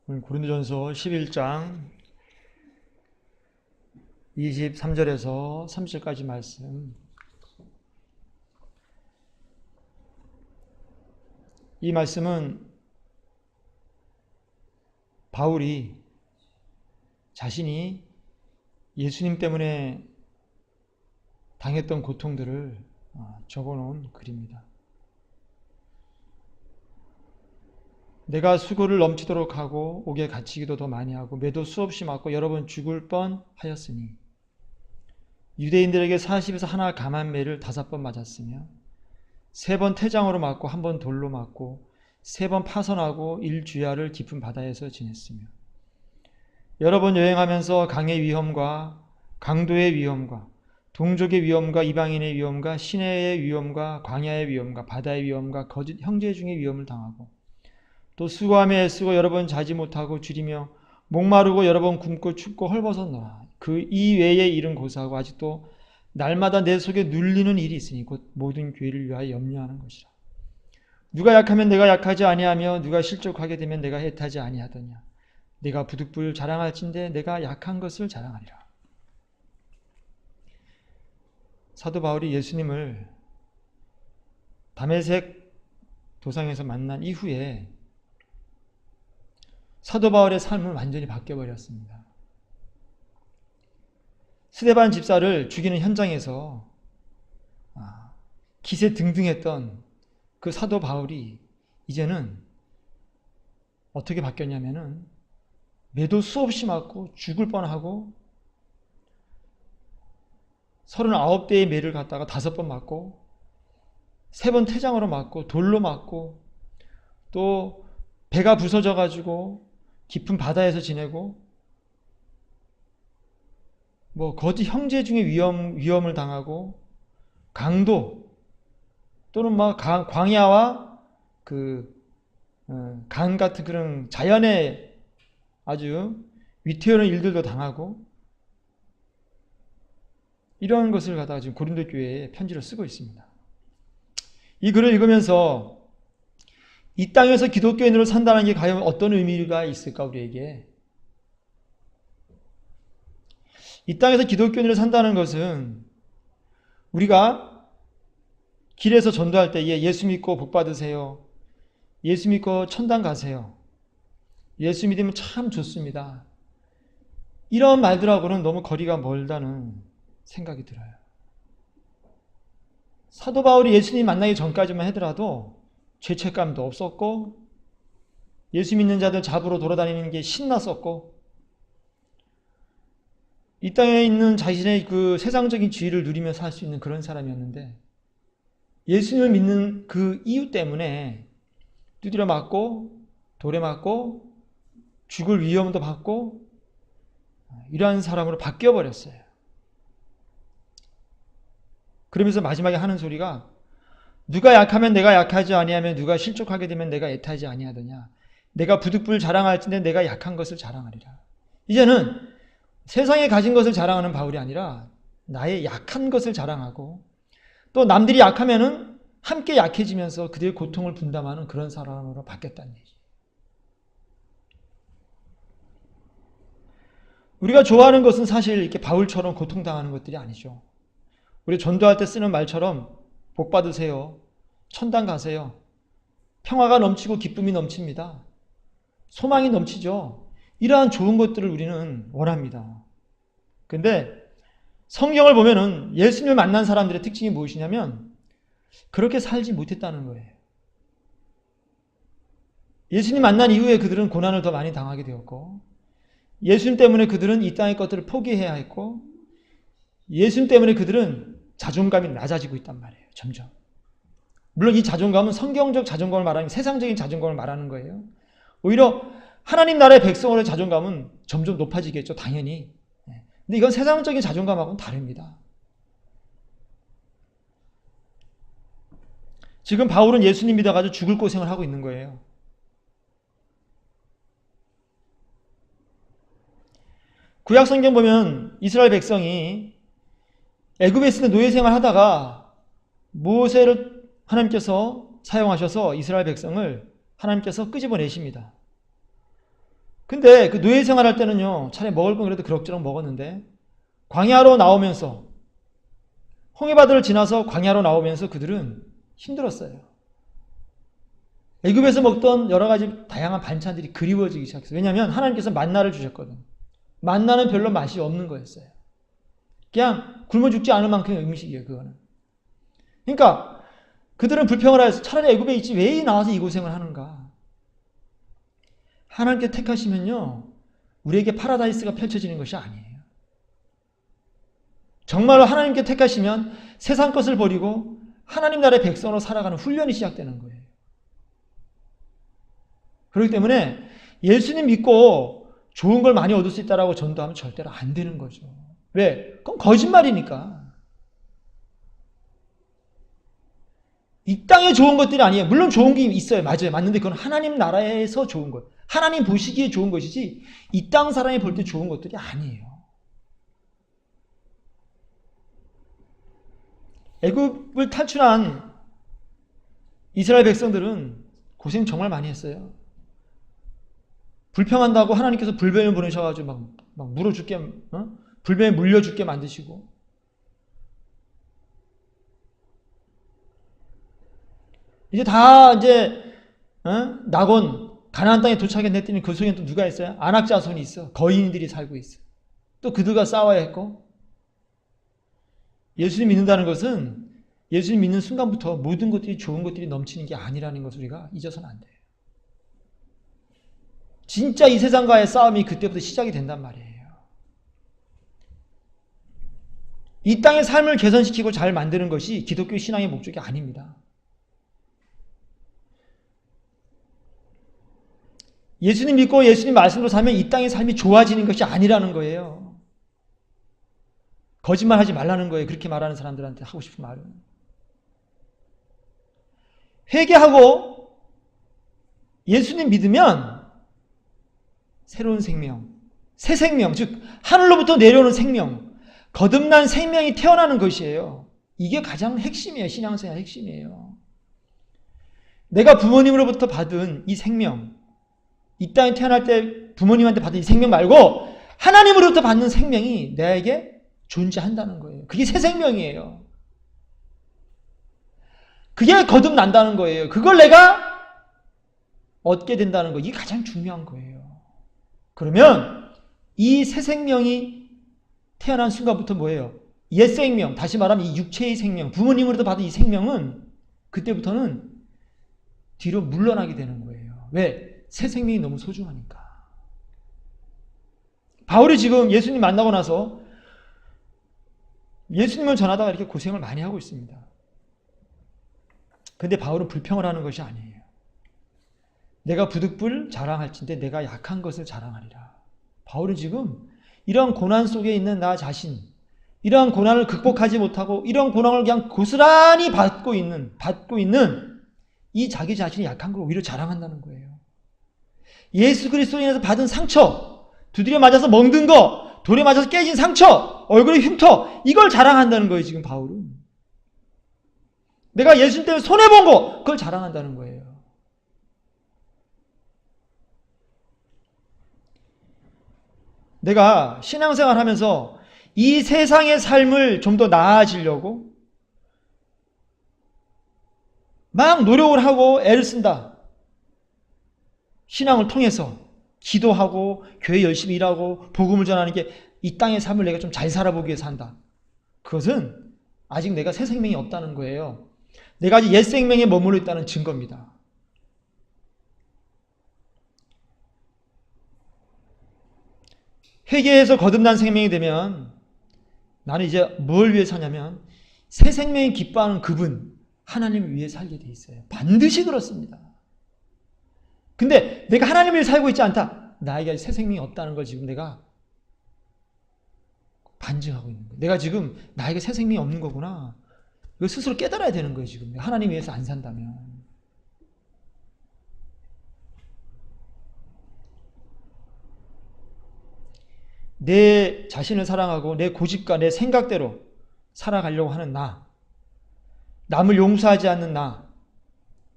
오늘 고린도전서 11장 23절에서 30절까지 말씀. 이 말씀은 바울이 자신이 예수님 때문에 당했던 고통들을 적어놓은 글입니다. 내가 수고를 넘치도록 하고 옥에 갇히기도 더 많이 하고 매도 수없이 맞고 여러 번 죽을 뻔하였으니 유대인들에게 40에서 하나 감한 매를 5번 맞았으며 3번 태장으로 맞고 1번 돌로 맞고 3번 파선하고 1주야를 깊은 바다에서 지냈으며 여러 번 여행하면서 강의 위험과 강도의 위험과 동족의 위험과 이방인의 위험과 시내의 위험과 광야의 위험과 바다의 위험과 거짓 형제 중의 위험을 당하고 또 수고하며 애쓰고 여러 번 자지 못하고 줄이며 목마르고 여러 번 굶고 춥고 헐벗었노라. 그 이외의 일은 고사하고 아직도 날마다 내 속에 눌리는 일이 있으니 곧 모든 교회를 위하여 염려하는 것이라. 누가 약하면 내가 약하지 아니하며 누가 실족하게 되면 내가 해타지 아니하더냐. 내가 부득불 자랑할진대 내가 약한 것을 자랑하리라. 사도 바울이 예수님을 다메섹 도상에서 만난 이후에 사도 바울의 삶은 완전히 바뀌어버렸습니다. 스데반 집사를 죽이는 현장에서 기세등등했던 그 사도 바울이 이제는 어떻게 바뀌었냐면은 매도 수없이 맞고 죽을 뻔하고 39대의 매를 갖다가 5번 맞고 3번 태장으로 맞고 돌로 맞고 또 배가 부서져가지고 깊은 바다에서 지내고 거짓 형제 중에 위험을 당하고 강도 또는 광야와 강 같은 그런 자연의 아주 위태로운 일들도 당하고 이런 것을 갖다가 지금 고린도 교회에 편지를 쓰고 있습니다. 이 글을 읽으면서 이 땅에서 기독교인으로 산다는 게 과연 어떤 의미가 있을까 우리에게? 이 땅에서 기독교인으로 산다는 것은 우리가 길에서 전도할 때에 예수 믿고 복 받으세요. 예수 믿고 천당 가세요. 예수 믿으면 참 좋습니다. 이런 말들하고는 너무 거리가 멀다는 생각이 들어요. 사도 바울이 예수님 만나기 전까지만 하더라도 죄책감도 없었고 예수 믿는 자들 잡으러 돌아다니는 게 신났었고 이 땅에 있는 자신의 그 세상적인 지위를 누리며 살 수 있는 그런 사람이었는데 예수님을 믿는 그 이유 때문에 두드려 맞고 돌에 맞고 죽을 위험도 받고 이러한 사람으로 바뀌어버렸어요. 그러면서 마지막에 하는 소리가 누가 약하면 내가 약하지 아니하며 누가 실족하게 되면 내가 애타지 아니하더냐. 내가 부득불 자랑할진대 내가 약한 것을 자랑하리라. 이제는 세상에 가진 것을 자랑하는 바울이 아니라 나의 약한 것을 자랑하고 또 남들이 약하면은 함께 약해지면서 그들의 고통을 분담하는 그런 사람으로 바뀌었다는 얘기. 우리가 좋아하는 것은 사실 이렇게 바울처럼 고통당하는 것들이 아니죠. 우리 전도할 때 쓰는 말처럼 복 받으세요. 천당 가세요. 평화가 넘치고 기쁨이 넘칩니다. 소망이 넘치죠. 이러한 좋은 것들을 우리는 원합니다. 근데 성경을 보면은 예수님을 만난 사람들의 특징이 무엇이냐면 그렇게 살지 못했다는 거예요. 예수님 만난 이후에 그들은 고난을 더 많이 당하게 되었고 예수님 때문에 그들은 이 땅의 것들을 포기해야 했고 예수님 때문에 그들은 자존감이 낮아지고 있단 말이에요. 점점. 물론 이 자존감은 성경적 자존감을 말하는 세상적인 자존감을 말하는 거예요. 오히려 하나님 나라의 백성으로의 자존감은 점점 높아지겠죠. 당연히. 근데 이건 세상적인 자존감하고는 다릅니다. 지금 바울은 예수님 믿어가지고 죽을 고생을 하고 있는 거예요. 구약 성경 보면 이스라엘 백성이 애굽에 있을 때 노예 생활 하다가 모세를 하나님께서 사용하셔서 이스라엘 백성을 하나님께서 끄집어내십니다. 근데 그 노예 생활할 때는요, 차라리 먹을 건 그래도 그럭저럭 먹었는데, 광야로 나오면서, 홍해바다를 지나서 광야로 나오면서 그들은 힘들었어요. 애굽에서 먹던 여러 가지 다양한 반찬들이 그리워지기 시작했어요. 왜냐하면 하나님께서 만나를 주셨거든. 만나는 별로 맛이 없는 거였어요. 그냥 굶어 죽지 않을 만큼의 음식이에요, 그거는. 그러니까 그들은 불평을 하여서 차라리 애굽에 있지 왜 나와서 이 고생을 하는가. 하나님께 택하시면요, 우리에게 파라다이스가 펼쳐지는 것이 아니에요. 정말로 하나님께 택하시면 세상 것을 버리고 하나님 나라의 백성으로 살아가는 훈련이 시작되는 거예요. 그렇기 때문에 예수님 믿고 좋은 걸 많이 얻을 수 있다라고 전도하면 절대로 안 되는 거죠. 왜? 그건 거짓말이니까. 이 땅에 좋은 것들이 아니에요. 물론 좋은 게 있어요. 맞아요. 맞는데 그건 하나님 나라에서 좋은 것. 하나님 보시기에 좋은 것이지 이 땅 사람이 볼 때 좋은 것들이 아니에요. 애굽을 탈출한 이스라엘 백성들은 고생 정말 많이 했어요. 불평한다고 하나님께서 불뱀을 보내셔가지고 막 물어 죽게, 불뱀에 물려 죽게 만드시고. 이제 다 낙원, 가나안 땅에 도착했더니 그 속에 또 누가 있어요? 아낙 자손이 있어. 거인들이 살고 있어. 또 그들과 싸워야 했고. 예수님 믿는다는 것은 예수님 믿는 순간부터 모든 것들이 좋은 것들이 넘치는 게 아니라는 것을 우리가 잊어서는 안 돼요. 진짜 이 세상과의 싸움이 그때부터 시작이 된단 말이에요. 이 땅의 삶을 개선시키고 잘 만드는 것이 기독교 신앙의 목적이 아닙니다. 예수님 믿고 예수님 말씀으로 살면 이 땅의 삶이 좋아지는 것이 아니라는 거예요. 거짓말하지 말라는 거예요. 그렇게 말하는 사람들한테 하고 싶은 말은. 회개하고 예수님 믿으면 새로운 생명, 새 생명, 즉 하늘로부터 내려오는 생명, 거듭난 생명이 태어나는 것이에요. 이게 가장 핵심이에요. 신앙생활 핵심이에요. 내가 부모님으로부터 받은 이 생명, 이 땅에 태어날 때 부모님한테 받은 이 생명 말고 하나님으로부터 받는 생명이 나에게 존재한다는 거예요. 그게 새 생명이에요. 그게 거듭난다는 거예요. 그걸 내가 얻게 된다는 거. 이게 가장 중요한 거예요. 그러면 이 새 생명이 태어난 순간부터 뭐예요? 옛 생명, 다시 말하면 이 육체의 생명, 부모님으로부터 받은 이 생명은 그때부터는 뒤로 물러나게 되는 거예요. 왜? 새 생명이 너무 소중하니까. 바울이 지금 예수님 만나고 나서 예수님을 전하다가 이렇게 고생을 많이 하고 있습니다. 근데 바울은 불평을 하는 것이 아니에요. 내가 부득불 자랑할진대 내가 약한 것을 자랑하리라. 바울은 지금 이런 고난 속에 있는 나 자신, 이러한 고난을 극복하지 못하고 이런 고난을 그냥 고스란히 받고 있는 이 자기 자신이 약한 걸 오히려 자랑한다는 거예요. 예수 그리스도로 인해서 받은 상처, 두드려 맞아서 멍든 거, 돌에 맞아서 깨진 상처, 얼굴에 흉터, 이걸 자랑한다는 거예요. 지금 바울은. 내가 예수님 때문에 손해본 거, 그걸 자랑한다는 거예요. 내가 신앙생활 하면서 이 세상의 삶을 좀 더 나아지려고 막 노력을 하고 애를 쓴다. 신앙을 통해서 기도하고 교회 열심히 일하고 복음을 전하는 게 이 땅의 삶을 내가 좀 잘 살아보기 위해서 한다. 그것은 아직 내가 새 생명이 없다는 거예요. 내가 아직 옛 생명에 머물러 있다는 증거입니다. 회개해서 거듭난 생명이 되면 나는 이제 뭘 위해 사냐면 새 생명이 기뻐하는 그분 하나님을 위해 살게 돼 있어요. 반드시 그렇습니다. 근데 내가 하나님을 위해 살고 있지 않다. 나에게 새 생명이 없다는 걸 지금 내가 반증하고 있는 거예요. 내가 지금 나에게 새 생명이 없는 거구나. 이거 스스로 깨달아야 되는 거예요. 지금 하나님 위해서 안 산다면. 내 자신을 사랑하고 내 고집과 내 생각대로 살아가려고 하는 나, 남을 용서하지 않는 나,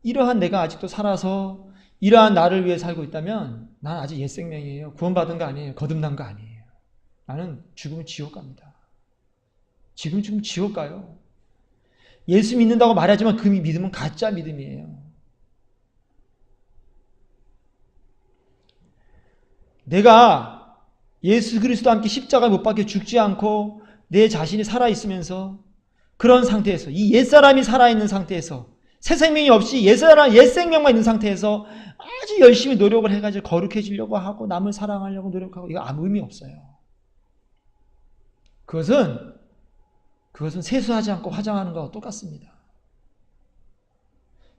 이러한 내가 아직도 살아서 이러한 나를 위해 살고 있다면 난 아직 옛 생명이에요. 구원받은 거 아니에요. 거듭난 거 아니에요. 나는 죽으면 지옥 갑니다. 지금 지옥 가요. 예수 믿는다고 말하지만 그 믿음은 가짜 믿음이에요. 내가 예수 그리스도와 함께 십자가에 못 박혀 죽지 않고 내 자신이 살아있으면서 그런 상태에서 이 옛사람이 살아있는 상태에서 새 생명이 없이 옛 생명만 있는 상태에서 아주 열심히 노력을 해가지고 거룩해지려고 하고 남을 사랑하려고 노력하고 이거 아무 의미 없어요. 그것은 세수하지 않고 화장하는 거와 똑같습니다.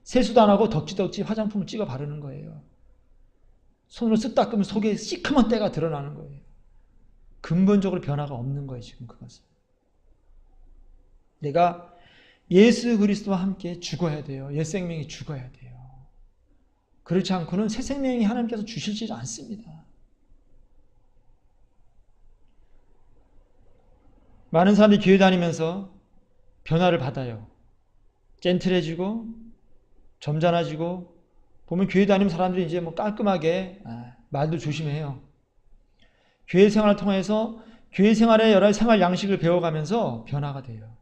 세수도 안 하고 덕지덕지 화장품을 찍어 바르는 거예요. 손으로 쓱 닦으면 속에 시커먼 때가 드러나는 거예요. 근본적으로 변화가 없는 거예요. 지금 그것은. 내가 예수 그리스도와 함께 죽어야 돼요. 옛 생명이 죽어야 돼요. 그렇지 않고는 새 생명이 하나님께서 주시지 않습니다. 많은 사람들이 교회 다니면서 변화를 받아요. 젠틀해지고 점잖아지고 보면 교회 다니는 사람들이 이제 뭐 깔끔하게 말도 조심해요. 교회 생활을 통해서 교회 생활의 여러 생활 양식을 배워가면서 변화가 돼요.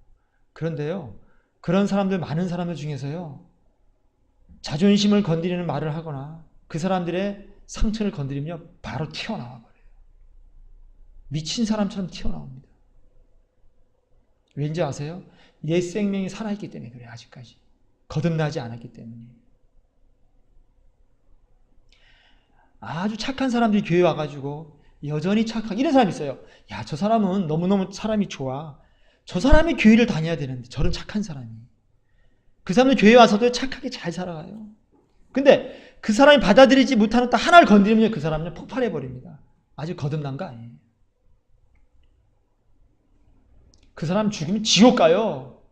그런데요, 그런 사람들 많은 사람들 중에서요, 자존심을 건드리는 말을 하거나 그 사람들의 상처를 건드리면 바로 튀어나와 버려요. 미친 사람처럼 튀어나옵니다. 왠지 아세요? 옛 생명이 살아있기 때문에 그래요. 아직까지 거듭나지 않았기 때문에. 아주 착한 사람들이 교회 와가지고 여전히 착하게 이런 사람이 있어요. 야, 저 사람은 너무너무 사람이 좋아. 저 사람이 교회를 다녀야 되는데 저런 착한 사람이. 그 사람은 교회 와서도 착하게 잘 살아가요. 근데 그 사람이 받아들이지 못하는 딱 하나를 건드리면 그 사람은 폭발해버립니다. 아직 거듭난 거 아니에요. 그 사람 죽이면 지옥 가요.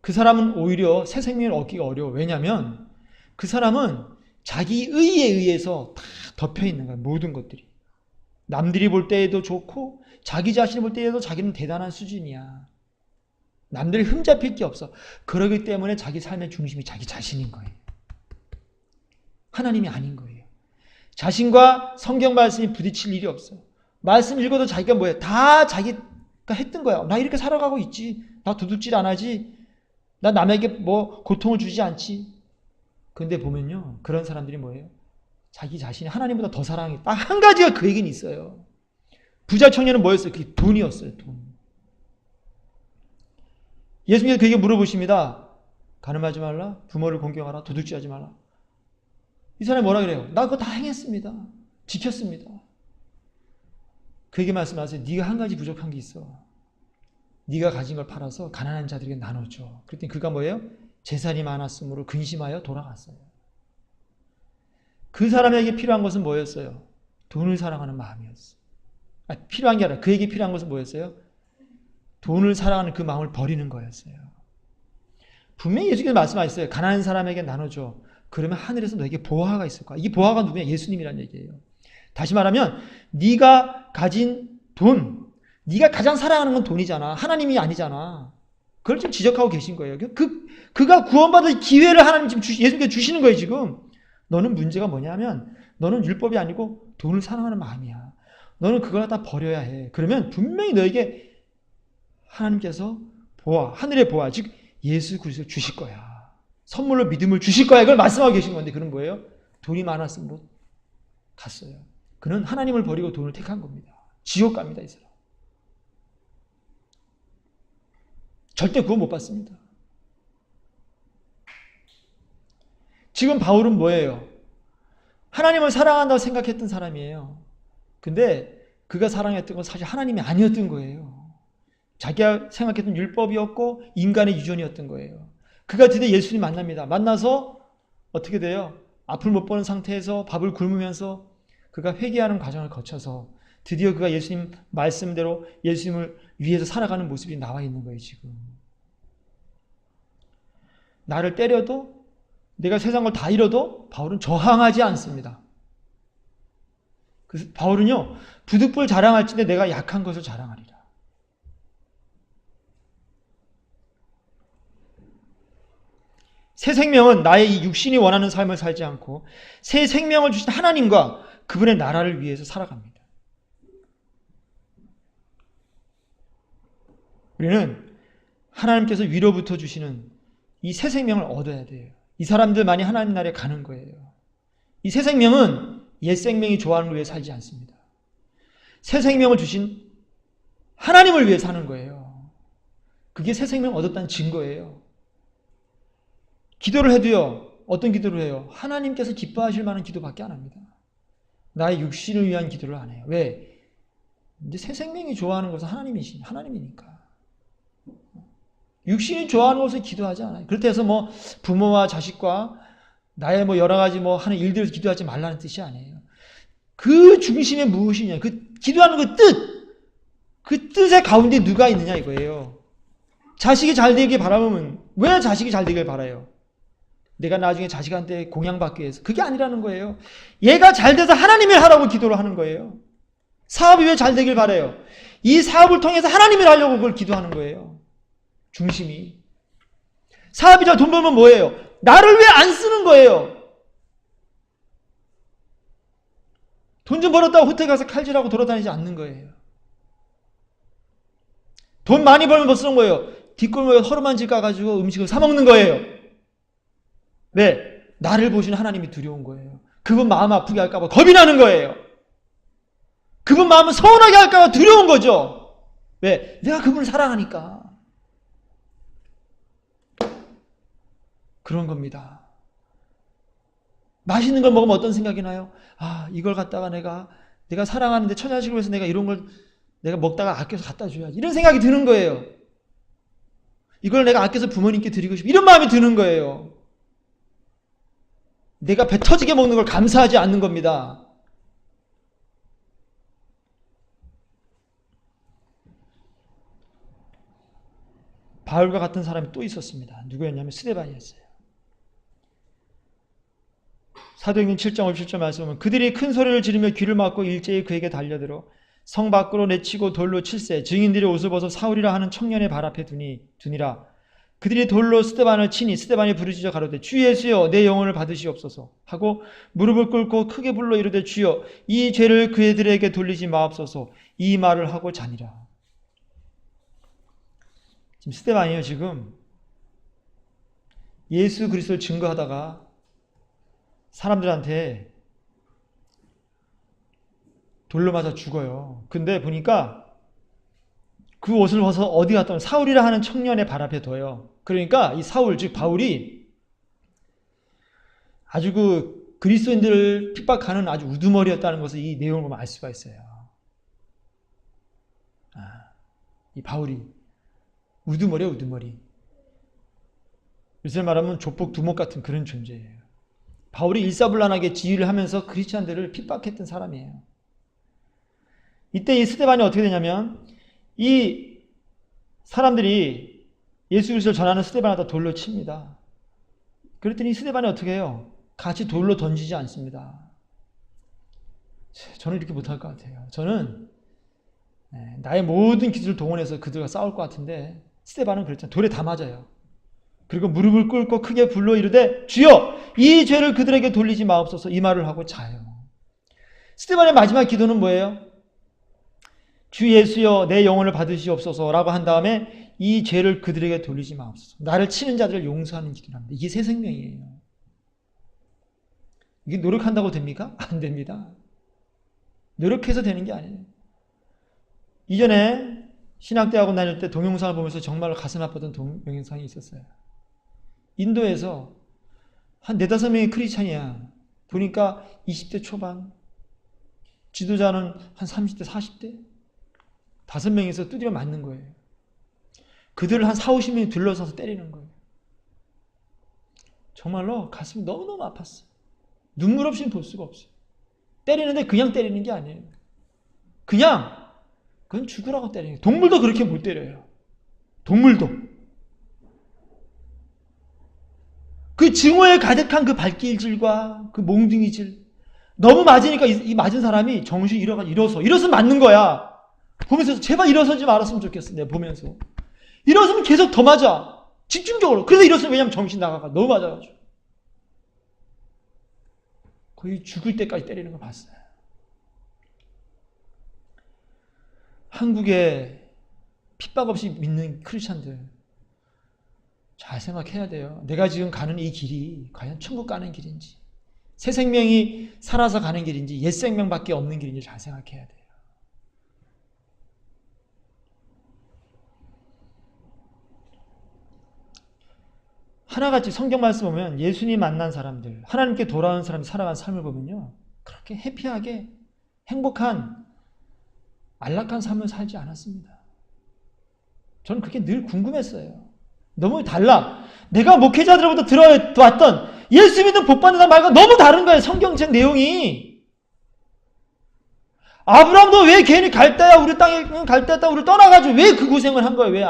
그 사람은 오히려 새 생명을 얻기가 어려워. 왜냐하면 그 사람은 자기 의에 의해서 다 덮여 있는 거야. 모든 것들이. 남들이 볼 때에도 좋고 자기 자신이 볼 때에도 자기는 대단한 수준이야. 남들이 흠잡힐 게 없어. 그러기 때문에 자기 삶의 중심이 자기 자신인 거예요. 하나님이 아닌 거예요. 자신과 성경 말씀이 부딪힐 일이 없어. 말씀 읽어도 자기가 뭐예요? 다 자기가 했던 거야. 나 이렇게 살아가고 있지. 나 도둑질 안 하지. 나 남에게 뭐 고통을 주지 않지. 근데 보면요, 그런 사람들이 뭐예요? 자기 자신이 하나님보다 더 사랑해. 딱 한 가지가 그 얘기는 있어요. 부자 청년은 뭐였어요? 그게 돈이었어요. 돈. 예수님께서 그에게 물어보십니다. 간음하지 말라, 부모를 공경하라, 도둑질하지 말라. 이 사람이 뭐라 그래요? 나 그거 다 행했습니다. 지켰습니다. 그에게 말씀하세요. 네가 한 가지 부족한 게 있어. 네가 가진 걸 팔아서 가난한 자들에게 나눠줘. 그랬더니 그가 뭐예요? 재산이 많았으므로 근심하여 돌아갔어요. 그 사람에게 필요한 것은 뭐였어요? 돈을 사랑하는 마음이었어요. 필요한 게 아니라 그에게 필요한 것은 뭐였어요? 돈을 사랑하는 그 마음을 버리는 거였어요. 분명히 예수께서 말씀하셨어요. 가난한 사람에게 나눠줘. 그러면 하늘에서 너에게 보화가 있을 거야. 이 보화가 누구냐? 예수님이란 얘기예요. 다시 말하면 네가 가진 돈, 네가 가장 사랑하는 건 돈이잖아. 하나님이 아니잖아. 그걸 지금 지적하고 계신 거예요. 그가 구원받을 기회를 하나님 지금 예수님께서 주시는 거예요. 지금 너는 문제가 뭐냐면 너는 율법이 아니고 돈을 사랑하는 마음이야. 너는 그걸 다 버려야 해. 그러면 분명히 너에게 하나님께서 보아, 하늘의 보아, 즉 예수 그리스도를 주실 거야. 선물로 믿음을 주실 거야. 이걸 말씀하고 계신 건데 그는 뭐예요? 돈이 많았으면 못 갔어요. 그는 하나님을 버리고 돈을 택한 겁니다. 지옥 갑니다. 이 사람. 절대 구원 못 받습니다. 지금 바울은 뭐예요? 하나님을 사랑한다고 생각했던 사람이에요. 근데 그가 사랑했던 건 사실 하나님이 아니었던 거예요. 자기가 생각했던 율법이었고 인간의 유전이었던 거예요. 그가 드디어 예수님 만납니다. 만나서 어떻게 돼요? 앞을 못 보는 상태에서 밥을 굶으면서 그가 회개하는 과정을 거쳐서 드디어 그가 예수님 말씀대로 예수님을 위해서 살아가는 모습이 나와 있는 거예요. 지금. 나를 때려도 내가 세상 걸 다 잃어도 바울은 저항하지 않습니다. 그래서 바울은요. 부득불 자랑할진대 내가 약한 것을 자랑하리라. 새 생명은 나의 이 육신이 원하는 삶을 살지 않고 새 생명을 주신 하나님과 그분의 나라를 위해서 살아갑니다. 우리는 하나님께서 위로부터 주시는 이 새 생명을 얻어야 돼요. 이 사람들만이 하나님 나라에 가는 거예요. 이 새 생명은 옛 생명이 좋아하는 걸 위해 살지 않습니다. 새 생명을 주신 하나님을 위해 사는 거예요. 그게 새 생명을 얻었다는 증거예요. 기도를 해도요, 어떤 기도를 해요? 하나님께서 기뻐하실 만한 기도밖에 안 합니다. 나의 육신을 위한 기도를 안 해요. 왜? 이제 새 생명이 좋아하는 것은 하나님이니까. 육신이 좋아하는 것을 기도하지 않아요. 그렇다 해서 뭐 부모와 자식과 나의 뭐 여러 가지 뭐 하는 일들을 기도하지 말라는 뜻이 아니에요. 그 중심에 무엇이냐? 그 기도하는 그 뜻! 그 뜻의 가운데 누가 있느냐 이거예요. 자식이 잘 되길 바라면 왜 자식이 잘 되길 바라요? 내가 나중에 자식한테 공양받기 위해서. 그게 아니라는 거예요. 얘가 잘 돼서 하나님이 하라고 기도를 하는 거예요. 사업이 왜 잘 되길 바라요? 이 사업을 통해서 하나님이 하려고 그걸 기도하는 거예요. 중심이. 사업이 잘 돈 벌면 뭐예요? 나를 왜 안 쓰는 거예요? 돈 좀 벌었다고 호텔 가서 칼질하고 돌아다니지 않는 거예요. 돈 많이 벌면 뭐 쓰는 거예요? 뒷골목에 허름한 집 가가지고 음식을 사 먹는 거예요. 왜? 나를 보시는 하나님이 두려운 거예요. 그분 마음 아프게 할까봐 겁이 나는 거예요. 그분 마음을 서운하게 할까봐 두려운 거죠. 왜? 내가 그분을 사랑하니까. 그런 겁니다. 맛있는 걸 먹으면 어떤 생각이 나요? 아, 이걸 갖다가 내가 사랑하는데 처자식을 위해서 내가 이런 걸 내가 먹다가 아껴서 갖다 줘야지. 이런 생각이 드는 거예요. 이걸 내가 아껴서 부모님께 드리고 싶어. 이런 마음이 드는 거예요. 내가 배 터지게 먹는 걸 감사하지 않는 겁니다. 바울과 같은 사람이 또 있었습니다. 누구였냐면 스데반이었어요. 사도행전 7장 57절 말씀은 그들이 큰 소리를 지르며 귀를 막고 일제히 그에게 달려들어 성 밖으로 내치고 돌로 칠세 증인들이 옷을 벗어 사울이라 하는 청년의 발 앞에 두니라. 그들이 돌로 스데반을 치니 스데반이 부르짖어 가로되 주 예수여 내 영혼을 받으시옵소서 하고 무릎을 꿇고 크게 불러 이르되 주여 이 죄를 그들에게 돌리지 마옵소서 이 말을 하고 자니라. 지금 스데반이요 지금 예수 그리스도를 증거하다가 사람들한테 돌로 맞아 죽어요. 근데 보니까 그 옷을 벗어 어디 갔다 오면 사울이라 하는 청년의 발 앞에 둬요. 그러니까 이 사울 즉 바울이 아주 그 그리스도인들을 핍박하는 아주 우두머리였다는 것을 이 내용을 보면 알 수가 있어요. 이 바울이 우두머리야 우두머리. 요새 말하면 조폭 두목 같은 그런 존재예요. 바울이 일사불란하게 지휘를 하면서 크리스찬들을 핍박했던 사람이에요. 이때 이 스데반이 어떻게 되냐면 이 사람들이 예수 그리스도를 전하는 스데반을 돌로 칩니다. 그랬더니 스데반이 어떻게 해요? 같이 돌로 던지지 않습니다. 저는 이렇게 못할 것 같아요. 저는 나의 모든 기술을 동원해서 그들과 싸울 것 같은데 스데반은 그랬잖아요. 돌에 다 맞아요. 그리고 무릎을 꿇고 크게 불러 이르되 주여 이 죄를 그들에게 돌리지 마옵소서 이 말을 하고 자요. 스데반의 마지막 기도는 뭐예요? 주 예수여 내 영혼을 받으시옵소서 라고 한 다음에 이 죄를 그들에게 돌리지 마옵소서. 나를 치는 자들을 용서하는 기도를 합니다. 이게 새 생명이에요. 이게 노력한다고 됩니까? 안 됩니다. 노력해서 되는 게 아니에요. 이전에 신학대학원 다닐 때 동영상을 보면서 정말로 가슴 아팠던 동영상이 있었어요. 인도에서 한 4-5명의 크리스찬이야. 보니까 20대 초반, 지도자는 한 30대, 40대, 5명이서 두드려 맞는 거예요. 그들을 한 40-50명이 둘러서서 때리는 거예요. 정말로 가슴이 너무너무 아팠어요. 눈물 없이는 볼 수가 없어요. 때리는데 그냥 때리는 게 아니에요. 그건 죽으라고 때리는 거예요. 동물도 그렇게 못 때려요. 동물도. 그 증오에 가득한 그 발길질과 그 몽둥이질. 너무 맞으니까 이 맞은 사람이 정신이 일어서면 맞는 거야. 보면서 제발 일어서지 말았으면 좋겠어. 내가 보면서. 일어서면 계속 더 맞아. 집중적으로. 그래서 이랬어요. 왜냐면 정신 나가가 너무 맞아가지고. 거의 죽을 때까지 때리는 거 봤어요. 한국에 핍박 없이 믿는 크리스찬들 잘 생각해야 돼요. 내가 지금 가는 이 길이 과연 천국 가는 길인지, 새 생명이 살아서 가는 길인지, 옛 생명밖에 없는 길인지 잘 생각해야 돼요. 하나같이 성경 말씀 보면 예수님 만난 사람들, 하나님께 돌아온 사람이 살아간 삶을 보면요, 그렇게 해피하게 행복한 안락한 삶을 살지 않았습니다. 저는 그게 늘 궁금했어요. 너무 달라. 내가 목회자들로부터 들어왔던 예수 믿는 복 받는 사람 말과 너무 다른 거예요. 성경책 내용이. 아브라함도 왜 괜히 갈대야 우리 땅에 갈대야 우리 떠나가지고 왜 그 고생을 한 거예요? 왜?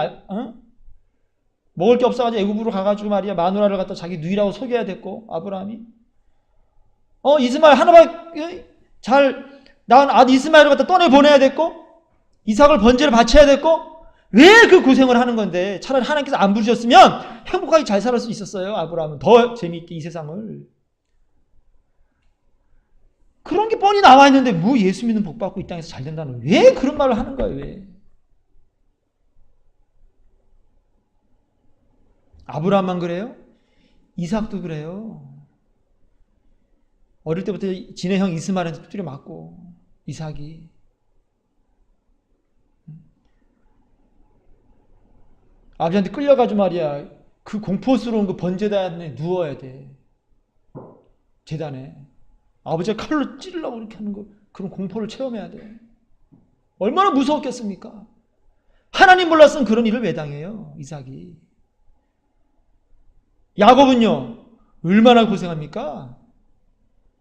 먹을 게 없어가지고 애굽으로 가가지고 말이야 마누라를 갖다 자기 누이라고 속여야 됐고 아브라함이 이스마엘 하나밖에 잘 낳은 아들 이스마엘을 갖다 떠내 보내야 됐고 이삭을 번제를 바쳐야 됐고 왜 그 고생을 하는 건데 차라리 하나님께서 안 부르셨으면 행복하게 잘 살 수 있었어요. 아브라함은 더 재미있게 이 세상을. 그런 게 뻔히 나와 있는데 뭐 예수 믿는 복 받고 이 땅에서 잘 된다는 왜 그런 말을 하는 거예요? 왜? 아브라함만 그래요? 이삭도 그래요. 어릴 때부터 지네 형 이스마엘한테 두드려 맞고 이삭이 아버지한테 끌려가지고 말이야 그 공포스러운 그 번제단에 누워야 돼. 제단에 아버지가 칼로 찌르려고 이렇게 하는 거 그런 공포를 체험해야 돼. 얼마나 무서웠겠습니까? 하나님 몰랐으면 그런 일을 왜 당해요? 이삭이. 야곱은요 얼마나 고생합니까?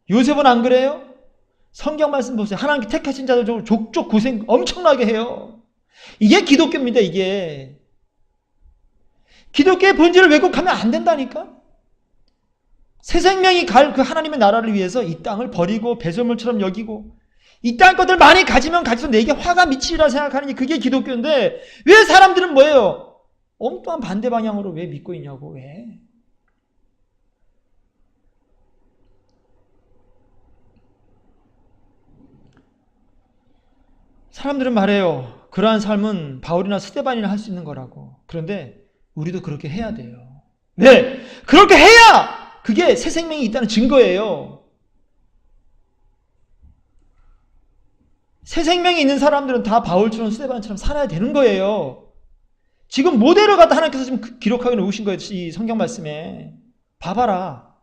요셉은 안 그래요? 성경 말씀 보세요. 하나님께 택하신 자들 족족 고생 엄청나게 해요. 이게 기독교입니다. 이게 기독교의 본질을 왜곡하면 안 된다니까. 새 생명이 갈 그 하나님의 나라를 위해서 이 땅을 버리고 배설물처럼 여기고 이 땅 것들 많이 가지면 가지면 내게 화가 미치리라 생각하는 그게 기독교인데 왜 사람들은 뭐예요? 엉뚱한 반대 방향으로 왜 믿고 있냐고. 왜? 사람들은 말해요. 그러한 삶은 바울이나 스데반이나 할 수 있는 거라고. 그런데 우리도 그렇게 해야 돼요. 왜? 그렇게 해야 그게 새 생명이 있다는 증거예요. 새 생명이 있는 사람들은 다 바울처럼 스데반처럼 살아야 되는 거예요. 지금 모델을 갖다 하나님께서 지금 기록하게 놓으신 거예요. 이 성경 말씀에. 봐봐라.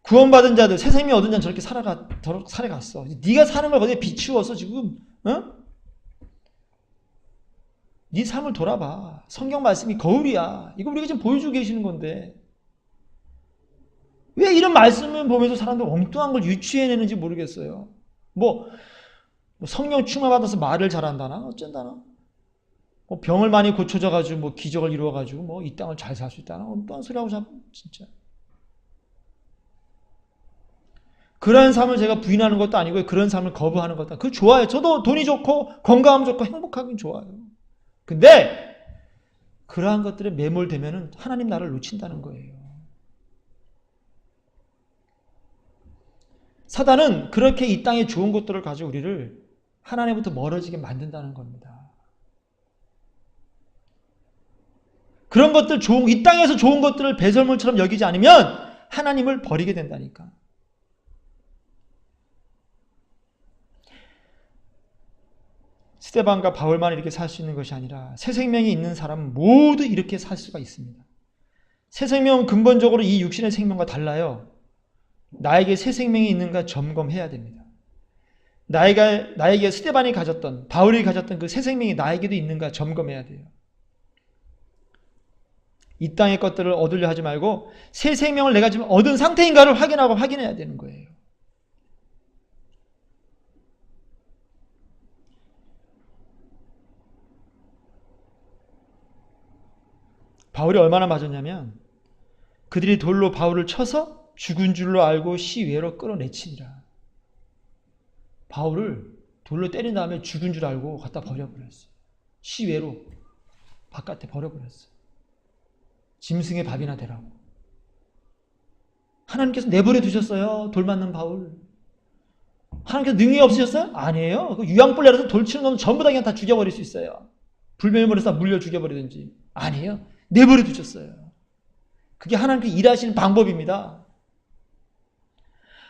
구원받은 자들, 새 생명 얻은 자는 저렇게 살아갔어. 네가 사는 걸 어디에 비추어서 지금 네 삶을 돌아봐. 성경 말씀이 거울이야. 이거 우리가 지금 보여주고 계시는 건데 왜 이런 말씀을 보면서 사람들 엉뚱한 걸 유추해내는지 모르겠어요. 뭐 성령 충만받아서 말을 잘한다나 어쩐다나 병을 많이 고쳐져가지고 기적을 이루어가지고 이 땅을 잘 살 수 있다나 엉뚱한 소리 하고 진짜. 그런 삶을 제가 부인하는 것도 아니고 그런 삶을 거부하는 것도 아니고 그거 좋아요. 저도 돈이 좋고 건강함 좋고 행복하긴 좋아요. 근데 그러한 것들에 매몰되면 하나님 나라를 놓친다는 거예요. 사단은 그렇게 이 땅에 좋은 것들을 가지고 우리를 하나님부터 멀어지게 만든다는 겁니다. 그런 것들 이 땅에서 좋은 것들을 배설물처럼 여기지 않으면 하나님을 버리게 된다니까. 스데반과 바울만 이렇게 살 수 있는 것이 아니라 새 생명이 있는 사람은 모두 이렇게 살 수가 있습니다. 새 생명은 근본적으로 이 육신의 생명과 달라요. 나에게 새 생명이 있는가 점검해야 됩니다. 나에게 스데반이 가졌던 바울이 가졌던 그 새 생명이 나에게도 있는가 점검해야 돼요. 이 땅의 것들을 얻으려 하지 말고 새 생명을 내가 지금 얻은 상태인가를 확인해야 되는 거예요. 바울이 얼마나 맞았냐면 그들이 돌로 바울을 쳐서 죽은 줄로 알고 시외로 끌어내치니라. 바울을 돌로 때린 다음에 죽은 줄 알고 갖다 버려버렸어요. 시외로 바깥에 버려버렸어요. 짐승의 밥이나 되라고. 하나님께서 내버려 두셨어요. 돌 맞는 바울. 하나님께서 능력이 없으셨어요? 아니에요. 그 유황불 내려서 돌 치는 놈 전부 다 그냥 다 죽여버릴 수 있어요. 불멸물에서 물려 죽여버리든지. 아니에요. 내버려 두셨어요. 그게 하나님께서 일하시는 방법입니다.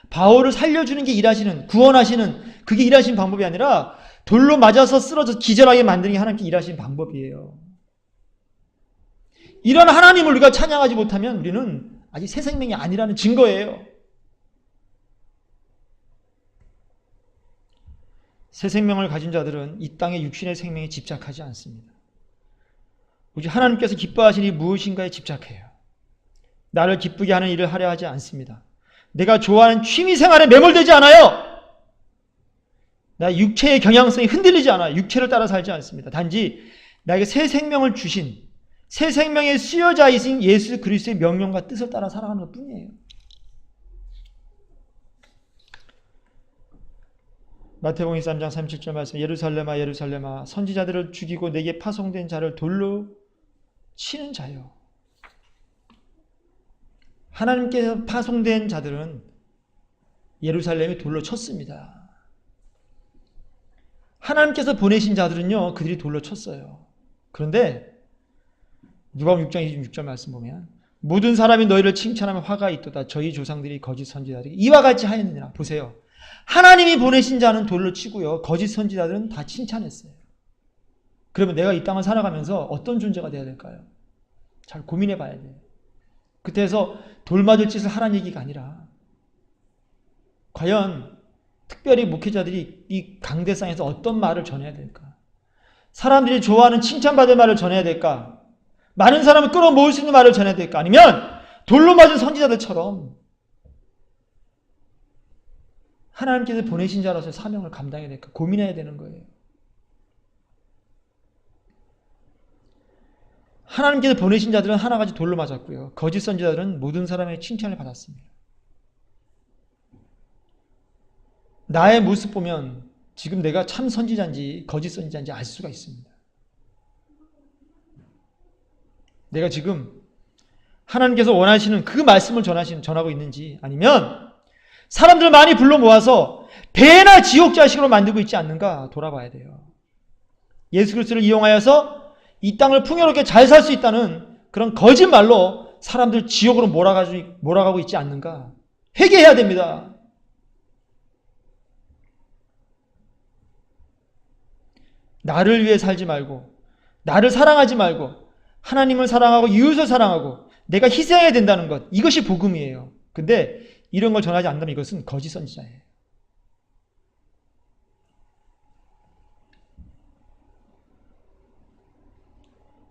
바울을 살려주는 게 일하시는, 구원하시는, 그게 일하시는 방법이 아니라 돌로 맞아서 쓰러져 기절하게 만드는 게 하나님께 일하시는 방법이에요. 이런 하나님을 우리가 찬양하지 못하면 우리는 아직 새 생명이 아니라는 증거예요. 새 생명을 가진 자들은 이 땅의 육신의 생명에 집착하지 않습니다. 오직 하나님께서 기뻐하시니 무엇인가에 집착해요. 나를 기쁘게 하는 일을 하려 하지 않습니다. 내가 좋아하는 취미생활에 매몰되지 않아요. 나 육체의 경향성이 흔들리지 않아요. 육체를 따라 살지 않습니다. 단지 나에게 새 생명을 주신, 새 생명의 수여자이신 예수 그리스도의 명령과 뜻을 따라 살아가는 것 뿐이에요. 마태복음 23장 37절 말씀, 예루살렘아 예루살렘아 선지자들을 죽이고 내게 파송된 자를 돌로 치는 자요. 하나님께서 파송된 자들은 예루살렘이 돌로 쳤습니다. 하나님께서 보내신 자들은요, 그들이 돌로 쳤어요. 그런데 누가복음 6장 26절 말씀 보면 모든 사람이 너희를 칭찬하면 화가 있도다. 저희 조상들이 거짓 선지자들이 이와 같이 하였느니라. 보세요. 하나님이 보내신 자는 돌로 치고요, 거짓 선지자들은 다 칭찬했어요. 그러면 내가 이 땅을 살아가면서 어떤 존재가 되어야 될까요? 잘 고민해 봐야 돼요. 그때서 돌 맞을 짓을 하라는 얘기가 아니라 과연 특별히 목회자들이 이 강대상에서 어떤 말을 전해야 될까? 사람들이 좋아하는 칭찬받을 말을 전해야 될까? 많은 사람을 끌어모을 수 있는 말을 전해야 될까? 아니면 돌로 맞은 선지자들처럼 하나님께서 보내신 자로서의 사명을 감당해야 될까? 고민해야 되는 거예요. 하나님께서 보내신 자들은 하나같이 돌로 맞았고요. 거짓 선지자들은 모든 사람의 칭찬을 받았습니다. 나의 모습 보면 지금 내가 참 선지자인지 거짓 선지자인지 알 수가 있습니다. 내가 지금 하나님께서 원하시는 그 말씀을 전하고 있는지, 아니면 사람들 많이 불러 모아서 배나 지옥 자식으로 만들고 있지 않는가 돌아봐야 돼요. 예수 그리스도를 이용하여서 이 땅을 풍요롭게 잘 살 수 있다는 그런 거짓말로 사람들 지옥으로 몰아가고 있지 않는가 회개해야 됩니다. 나를 위해 살지 말고, 나를 사랑하지 말고, 하나님을 사랑하고 이웃을 사랑하고 내가 희생해야 된다는 것, 이것이 복음이에요. 근데 이런 걸 전하지 않는다면 이것은 거짓 선지자예요.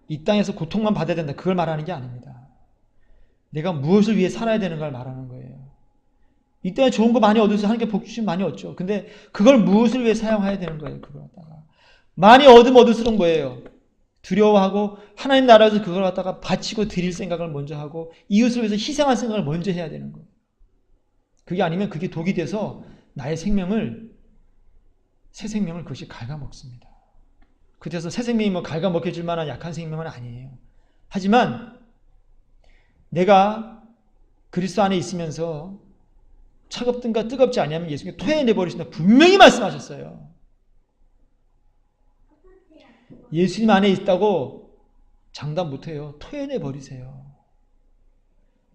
이 땅에서 고통만 받아야 된다, 그걸 말하는 게 아닙니다. 내가 무엇을 위해 살아야 되는 걸 말하는 거예요. 이 땅에 좋은 거 많이 얻으셔서 하나님께 복 주시면 많이 얻죠. 근데 그걸 무엇을 위해 사용해야 되는 거예요. 그걸 갖다가 많이 얻으면 얻을수록 뭐예요? 두려워하고 하나님 나라에서 그걸 갖다가 바치고 드릴 생각을 먼저 하고 이웃을 위해서 희생할 생각을 먼저 해야 되는 거예요. 그게 아니면 그게 독이 돼서 나의 생명을, 새 생명을 그것이 갉아먹습니다. 그래서 새 생명이 뭐 갉아먹혀질 만한 약한 생명은 아니에요. 하지만 내가 그리스도 안에 있으면서 차갑든가 뜨겁지 않으면 예수님이 토해내버리신다 분명히 말씀하셨어요. 예수님 안에 있다고 장담 못해요. 토해내버리세요.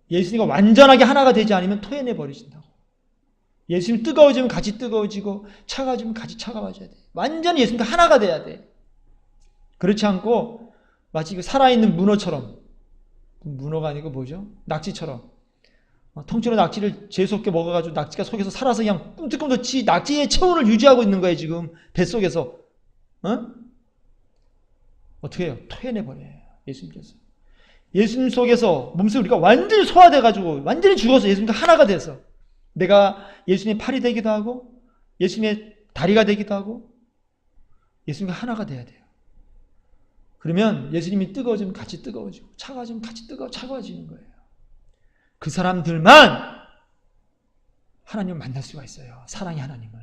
예수님과 완전하게 하나가 되지 않으면 토해내버리신다고. 예수님 뜨거워지면 같이 뜨거워지고 차가워지면 같이 차가워져야 돼. 완전히 예수님과 하나가 돼야 돼. 그렇지 않고 마치 살아있는 문어처럼, 문어가 아니고 뭐죠? 낙지처럼 통째로 낙지를 재수없게 먹어가지고 낙지가 속에서 살아서 그냥 꿈틀꿈틀 낙지의 체온을 유지하고 있는 거예요. 지금 뱃속에서. 어떻게 해요? 토해내버려요. 예수님께서. 예수님 속에서 몸속에 우리가 완전히 소화돼가지고 완전히 죽어서 예수님과 하나가 돼서 내가 예수님의 팔이 되기도 하고 예수님의 다리가 되기도 하고 예수님과 하나가 돼야 돼요. 그러면 예수님이 뜨거워지면 같이 뜨거워지고 차가워지면 같이 차가워지는 거예요. 그 사람들만 하나님을 만날 수가 있어요. 사랑의 하나님을.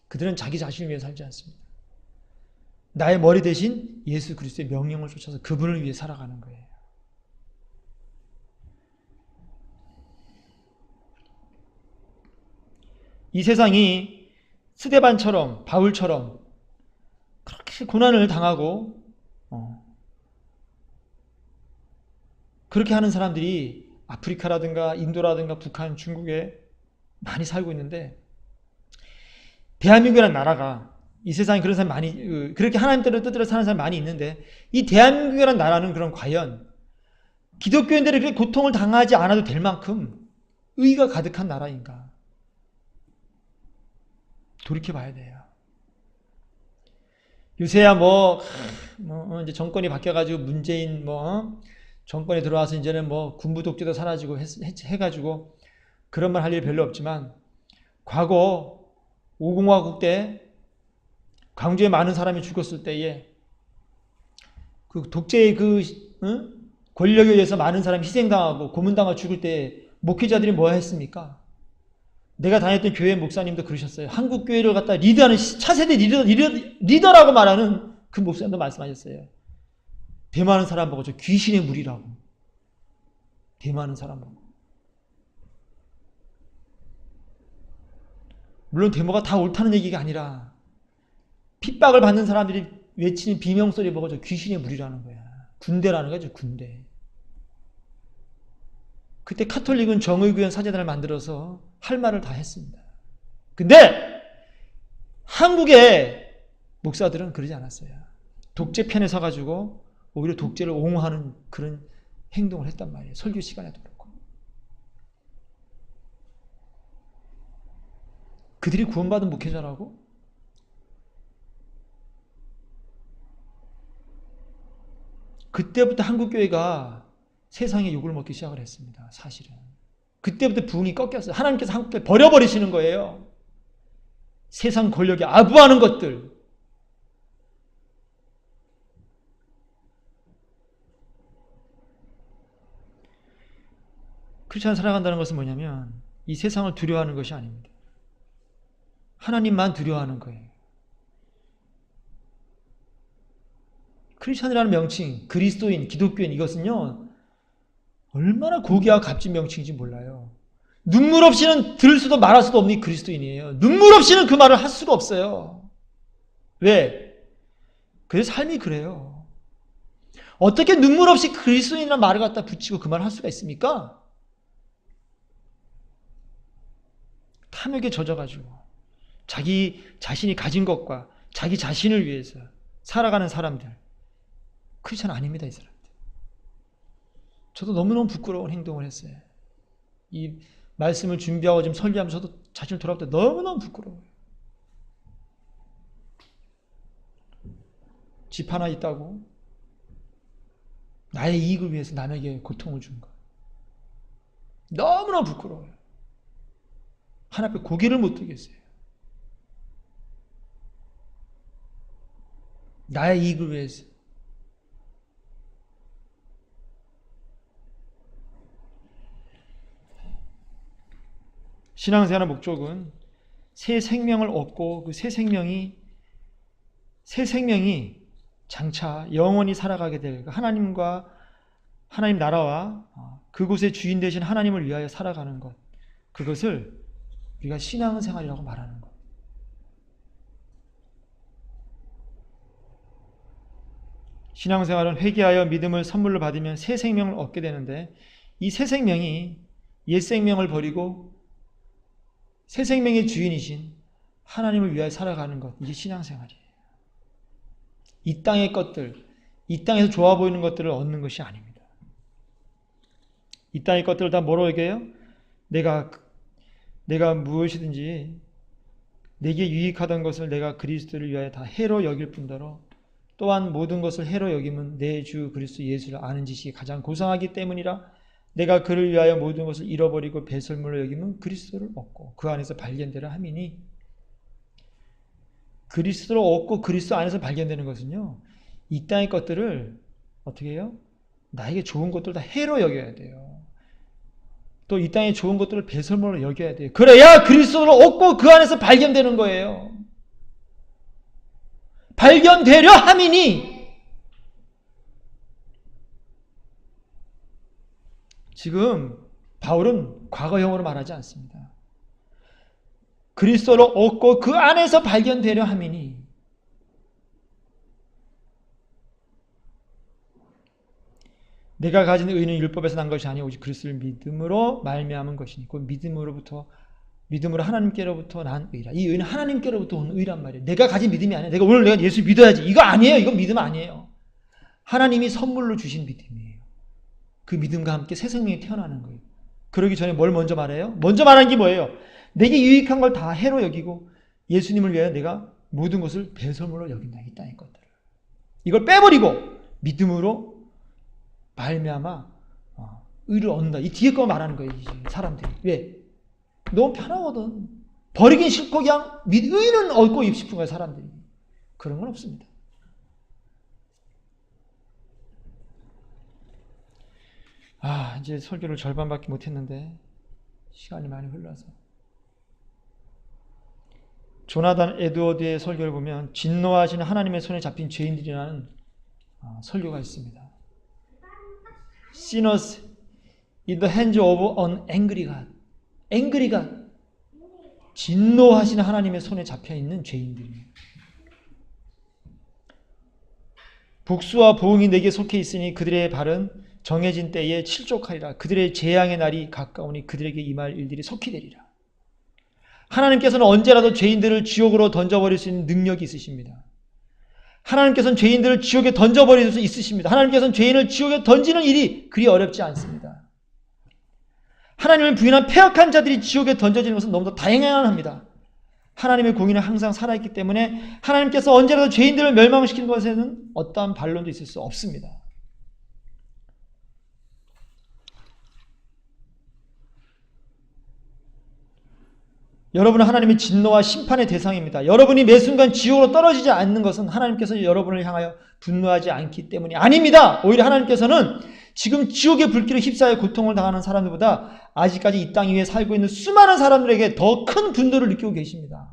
그들은 자기 자신을 위해 살지 않습니다. 나의 머리 대신 예수 그리스도의 명령을 쫓아서 그분을 위해 살아가는 거예요. 이 세상이 스데반처럼 바울처럼 그렇게 고난을 당하고 그렇게 하는 사람들이 아프리카라든가 인도라든가 북한, 중국에 많이 살고 있는데 대한민국이라는 나라가 이 세상에 그런 사람이 많이 그렇게 하나님 뜻대로 사는 사람이 많이 있는데 이 대한민국이라는 나라는 그럼 과연 기독교인들이 그렇게 고통을 당하지 않아도 될 만큼 의가 가득한 나라인가? 돌이켜봐야 돼요. 요새야 이제 정권이 바뀌어가지고 문재인 정권에 들어와서 이제는 군부 독재도 사라지고 해가지고 그런 말 할 일 별로 없지만 과거 5공화국 때 광주에 많은 사람이 죽었을 때에 그 독재의 권력에 의해서 많은 사람이 희생당하고 고문당하고 죽을 때 목회자들이 뭐 했습니까? 내가 다녔던 교회 목사님도 그러셨어요. 한국 교회를 갖다 리드하는 차세대 리더라고 말하는 그 목사님도 말씀하셨어요. 대많은 사람 보고 저 귀신의 무리라고. 대많은 사람 보고. 물론 데모가 다 옳다는 얘기가 아니라 핍박을 받는 사람들이 외치는 비명소리 보고 저 귀신의 무리라는 거야. 군대라는 거죠, 군대. 그때 카톨릭은 정의구현 사제단을 만들어서 할 말을 다 했습니다. 근데 한국의 목사들은 그러지 않았어요. 독재 편에 서가지고 오히려 독재를 옹호하는 그런 행동을 했단 말이에요. 설교 시간에도 그렇고. 그들이 구원받은 목회자라고? 그때부터 한국교회가 세상의 욕을 먹기 시작을 했습니다. 사실은. 그때부터 부흥이 꺾였어요. 하나님께서 한국교회 버려버리시는 거예요. 세상 권력에 아부하는 것들. 크리스찬 살아간다는 것은 뭐냐면 이 세상을 두려워하는 것이 아닙니다. 하나님만 두려워하는 거예요. 크리스찬이라는 명칭, 그리스도인, 기독교인 이것은요 얼마나 고귀하고 값진 명칭인지 몰라요. 눈물 없이는 들을 수도 말할 수도 없는 그리스도인이에요. 눈물 없이는 그 말을 할 수가 없어요. 왜? 그래서 삶이 그래요. 어떻게 눈물 없이 그리스도인이라는 말을 갖다 붙이고 그 말을 할 수가 있습니까? 탐욕에 젖어가지고 자기 자신이 가진 것과 자기 자신을 위해서 살아가는 사람들. 크리스찬 아닙니다, 이 사람들. 저도 너무너무 부끄러운 행동을 했어요. 이 말씀을 준비하고 지금 설교하면서 저도 자신을 돌아볼 때 너무너무 부끄러워요. 집 하나 있다고 나의 이익을 위해서 남에게 고통을 준 거. 너무너무 부끄러워요. 하나 앞에 고개를 못 들겠어요. 나의 이익을 위해서. 신앙생활의 목적은 새 생명을 얻고 그 새 생명이 장차 영원히 살아가게 될 하나님과 하나님 나라와 그곳의 주인 되신 하나님을 위하여 살아가는 것. 그것을 우리가 신앙생활이라고 말하는 것. 신앙생활은 회개하여 믿음을 선물로 받으면 새 생명을 얻게 되는데 이 새 생명이 옛 생명을 버리고 새 생명의 주인이신 하나님을 위하여 살아가는 것. 이게 신앙생활이에요. 이 땅의 것들, 이 땅에서 좋아 보이는 것들을 얻는 것이 아닙니다. 이 땅의 것들을 다 뭐라고 얘기해요? 내가 무엇이든지 내게 유익하던 것을 내가 그리스도를 위하여 다 해로 여길 뿐더러 또한 모든 것을 해로 여김은 내 주 그리스도 예수를 아는 지식이 가장 고상하기 때문이라. 내가 그를 위하여 모든 것을 잃어버리고 배설물로 여김은 그리스도를 얻고 그 안에서 발견되라 함이니. 그리스도를 얻고 그리스도 안에서 발견되는 것은요, 이 땅의 것들을 어떻게 해요? 나에게 좋은 것들 다 해로 여겨야 돼요. 또 이 땅의 좋은 것들을 배설물로 여겨야 돼요. 그래야 그리스도를 얻고 그 안에서 발견되는 거예요. 발견되려 함이니. 지금 바울은 과거형으로 말하지 않습니다. 그리스도를 얻고 그 안에서 발견되려 함이니 내가 가진 의는 율법에서 난 것이 아니오 오직 그리스도를 믿음으로 말미암은 것이니 그 믿음으로 하나님께로부터 난 의라. 이 의는 하나님께로부터 온 의란 말이에요. 내가 가진 믿음이 아니에요. 오늘 내가 예수 믿어야지. 이거 아니에요. 이건 믿음 아니에요. 하나님이 선물로 주신 믿음이에요. 그 믿음과 함께 새 생명이 태어나는 거예요. 그러기 전에 뭘 먼저 말해요? 먼저 말하는 게 뭐예요? 내게 유익한 걸 다 해로 여기고 예수님을 위하여 내가 모든 것을 배설물로 여긴다. 이 땅의 것들을. 이걸 빼버리고 믿음으로 말미암아 의를 얻는다. 이 뒤에 거 말하는 거예요. 사람들이. 왜? 너무 편하거든. 버리긴 싫고 그냥 의는 얻고 싶은 거예요. 사람들이. 그런 건 없습니다. 이제 설교를 절반밖에 못했는데 시간이 많이 흘러서 조나단 에드워드의 설교를 보면 진노하시는 하나님의 손에 잡힌 죄인들이라는 설교가 있습니다. Sinners in the hands of an angry God. angry God. 진노하시는 하나님의 손에 잡혀있는 죄인들이에요. 복수와 보응이 내게 속해 있으니 그들의 발은 정해진 때에 칠족하리라. 그들의 재앙의 날이 가까우니 그들에게 임할 일들이 속히 되리라. 하나님께서는 언제라도 죄인들을 지옥으로 던져버릴 수 있는 능력이 있으십니다. 하나님께서는 죄인들을 지옥에 던져버릴 수 있으십니다. 하나님께서는 죄인을 지옥에 던지는 일이 그리 어렵지 않습니다. 하나님을 부인한 패역한 자들이 지옥에 던져지는 것은 너무도 당연합니다. 하나님의 공의는 항상 살아있기 때문에 하나님께서 언제라도 죄인들을 멸망시키는 것에는 어떠한 반론도 있을 수 없습니다. 여러분은 하나님의 진노와 심판의 대상입니다. 여러분이 매 순간 지옥으로 떨어지지 않는 것은 하나님께서 여러분을 향하여 분노하지 않기 때문이 아닙니다. 오히려 하나님께서는 지금 지옥의 불길에 휩싸여 고통을 당하는 사람들보다 아직까지 이 땅 위에 살고 있는 수많은 사람들에게 더 큰 분노를 느끼고 계십니다.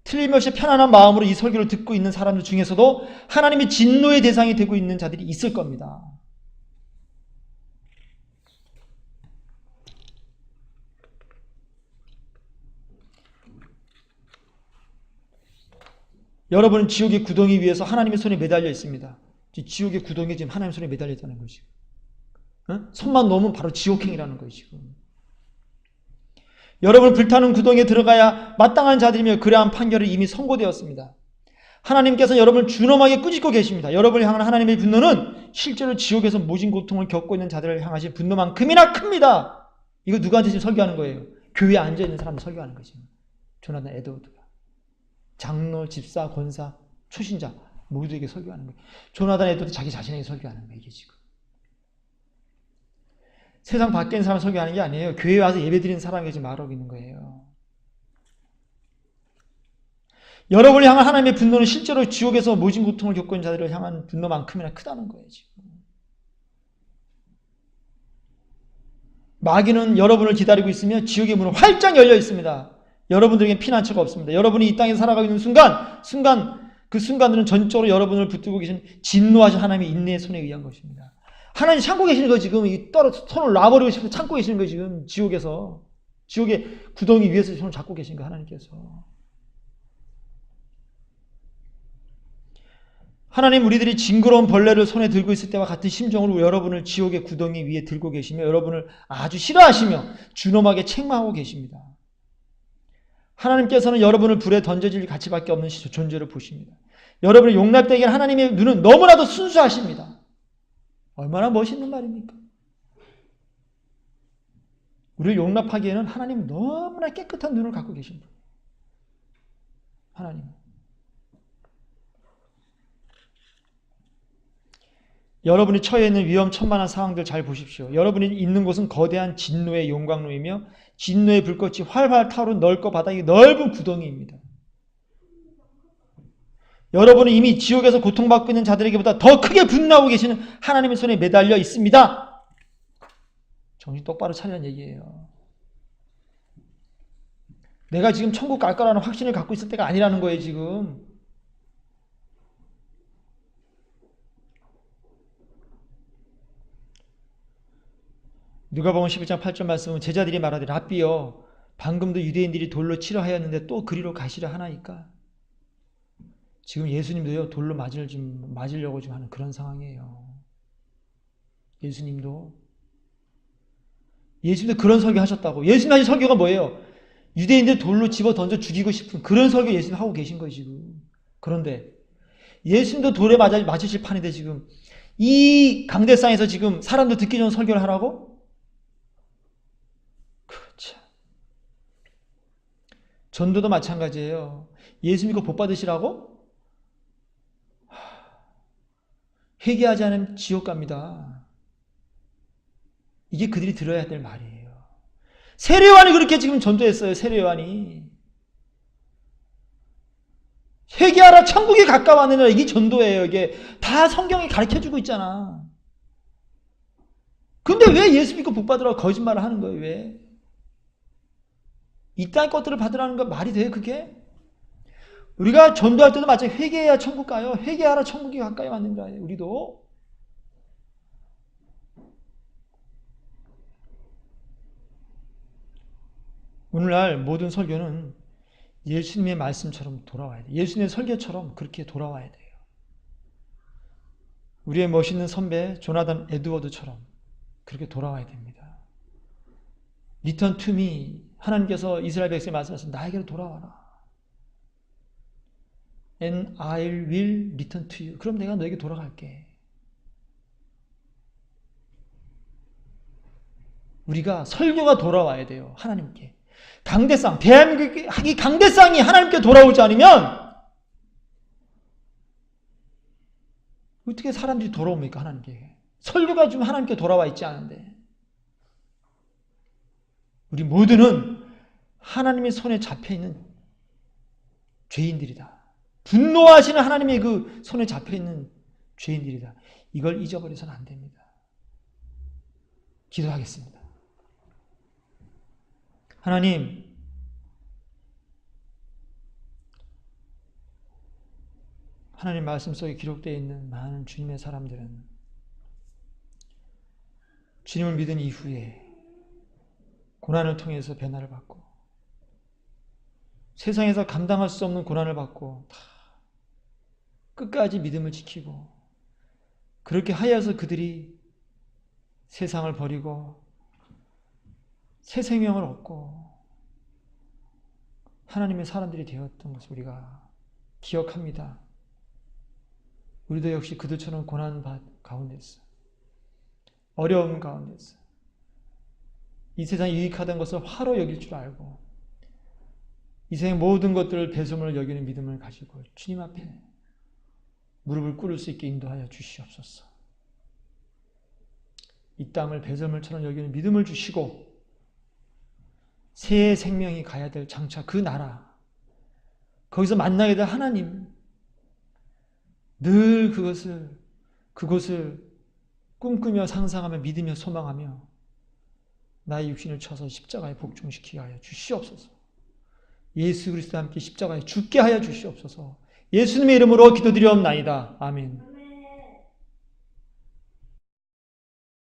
틀림없이 편안한 마음으로 이 설교를 듣고 있는 사람들 중에서도 하나님의 진노의 대상이 되고 있는 자들이 있을 겁니다. 여러분은 지옥의 구덩이 위에서 하나님의 손에 매달려 있습니다. 지옥의 구덩이에 지금 하나님의 손에 매달려 있다는 것이죠. 손만 놓으면 바로 지옥행이라는 거예요. 지금. 여러분 불타는 구덩이에 들어가야 마땅한 자들이며 그러한 판결이 이미 선고되었습니다. 하나님께서 여러분을 준엄하게 꾸짖고 계십니다. 여러분을 향한 하나님의 분노는 실제로 지옥에서 모진 고통을 겪고 있는 자들을 향하신 분노만큼이나 큽니다. 이거 누구한테 지금 설교하는 거예요? 교회에 앉아있는 사람들 설교하는 거죠. 조나단 에드워드가. 장로, 집사, 권사, 초신자 모두에게 설교하는 거예요. 조나단 에드워드 자기 자신에게 설교하는 거예요. 이게 지금. 세상 밖에 있는 사람 설교하는 게 아니에요. 교회에 와서 예배드리는 사람에게 지금 말하고 있는 거예요. 여러분을 향한 하나님의 분노는 실제로 지옥에서 모진 고통을 겪고 있는 자들을 향한 분노만큼이나 크다는 거예요. 지금. 마귀는 여러분을 기다리고 있으며 지옥의 문은 활짝 열려 있습니다. 여러분들에겐 피난처가 없습니다. 여러분이 이 땅에 살아가고 있는 그 순간들은 전적으로 여러분을 붙들고 계신 진노하신 하나님의 인내의 손에 의한 것입니다. 하나님 참고 계시는 거 지금 손을 놔버리고 싶어 참고 계시는 거 지금 지옥에서 지옥의 구덩이 위에서 손을 잡고 계신 거 하나님께서. 하나님 우리들이 징그러운 벌레를 손에 들고 있을 때와 같은 심정으로 여러분을 지옥의 구덩이 위에 들고 계시며 여러분을 아주 싫어하시며 준엄하게 책망하고 계십니다. 하나님께서는 여러분을 불에 던져질 가치밖에 없는 존재로 보십니다. 여러분을 용납되게 하나님의 눈은 너무나도 순수하십니다. 얼마나 멋있는 말입니까? 우리를 용납하기에는 하나님은 너무나 깨끗한 눈을 갖고 계신 분. 하나님. 여러분이 처해 있는 위험천만한 상황들 잘 보십시오. 여러분이 있는 곳은 거대한 진노의 용광로이며 진노의 불꽃이 활활 타오른 넓고 바닥이 넓은 구덩이입니다. 여러분은 이미 지옥에서 고통받고 있는 자들에게보다 더 크게 분노하고 계시는 하나님의 손에 매달려 있습니다. 정신 똑바로 차리라는 얘기예요. 내가 지금 천국 갈 거라는 확신을 갖고 있을 때가 아니라는 거예요, 지금. 누가복음 11장 8절 말씀은 제자들이 말하되 라삐여 방금도 유대인들이 돌로 치려 하였는데 또 그리로 가시려 하나이까? 지금 예수님도요, 돌로 맞으려고 지금 하는 그런 상황이에요. 예수님도 그런 설교 하셨다고. 예수님 하신 설교가 뭐예요? 유대인들 돌로 집어 던져 죽이고 싶은 그런 설교 예수님 하고 계신 거예요, 지금. 그런데 예수님도 돌에 맞으실 판인데 지금 이 강대상에서 지금 사람도 듣기 좋은 설교를 하라고? 그렇죠. 전도도 마찬가지예요. 예수 믿고 복 받으시라고? 회개하지 않으면 지옥 갑니다. 이게 그들이 들어야 될 말이에요. 세례요한이 그렇게 지금 전도했어요. 세례요한이. 회개하라 천국이 가까웠느니라. 이게 전도예요. 이게 다 성경이 가르쳐주고 있잖아. 근데 왜 예수 믿고 복 받으라고 거짓말을 하는 거예요? 왜? 이딴 것들을 받으라는 거 말이 돼요? 그게? 우리가 전도할 때도 마찬가지 회개해야 천국 가요. 회개하라 천국이 가까이 왔느니라. 우리도. 오늘날 모든 설교는 예수님의 말씀처럼 돌아와야 돼요. 예수님의 설교처럼 그렇게 돌아와야 돼요. 우리의 멋있는 선배 조나단 에드워드처럼 그렇게 돌아와야 됩니다. Return to me. 하나님께서 이스라엘 백성에 말씀하신 나에게로 돌아와라. And I will return to you. 그럼 내가 너에게 돌아갈게. 우리가 설교가 돌아와야 돼요. 하나님께. 강대상, 대한민국이 강대상이 하나님께 돌아오지 않으면 어떻게 사람들이 돌아옵니까? 하나님께. 설교가 좀 하나님께 돌아와 있지 않은데. 우리 모두는 하나님의 손에 잡혀있는 죄인들이다. 분노하시는 하나님의 그 손에 잡혀있는 죄인들이다. 이걸 잊어버려서는 안 됩니다. 기도하겠습니다. 하나님, 하나님 말씀 속에 기록되어 있는 많은 주님의 사람들은 주님을 믿은 이후에 고난을 통해서 변화를 받고 세상에서 감당할 수 없는 고난을 받고 다 끝까지 믿음을 지키고 그렇게 하여서 그들이 세상을 버리고 새 생명을 얻고 하나님의 사람들이 되었던 것을 우리가 기억합니다. 우리도 역시 그들처럼 고난 가운데서 어려움 가운데서 이 세상이 유익하던 것을 화로 여길 줄 알고 이 세상의 모든 것들을 배설물로 여기는 믿음을 가지고 주님 앞에 무릎을 꿇을 수 있게 인도하여 주시옵소서. 이 땅을 배설물처럼 여기는 믿음을 주시고 새 생명이 가야 될 장차 그 나라, 거기서 만나게 될 하나님, 늘 그곳을 꿈꾸며 상상하며 믿으며 소망하며 나의 육신을 쳐서 십자가에 복종시키게 하여 주시옵소서. 예수 그리스도와 함께 십자가에 죽게 하여 주시옵소서. 예수님의 이름으로 기도드리옵나이다. 아멘.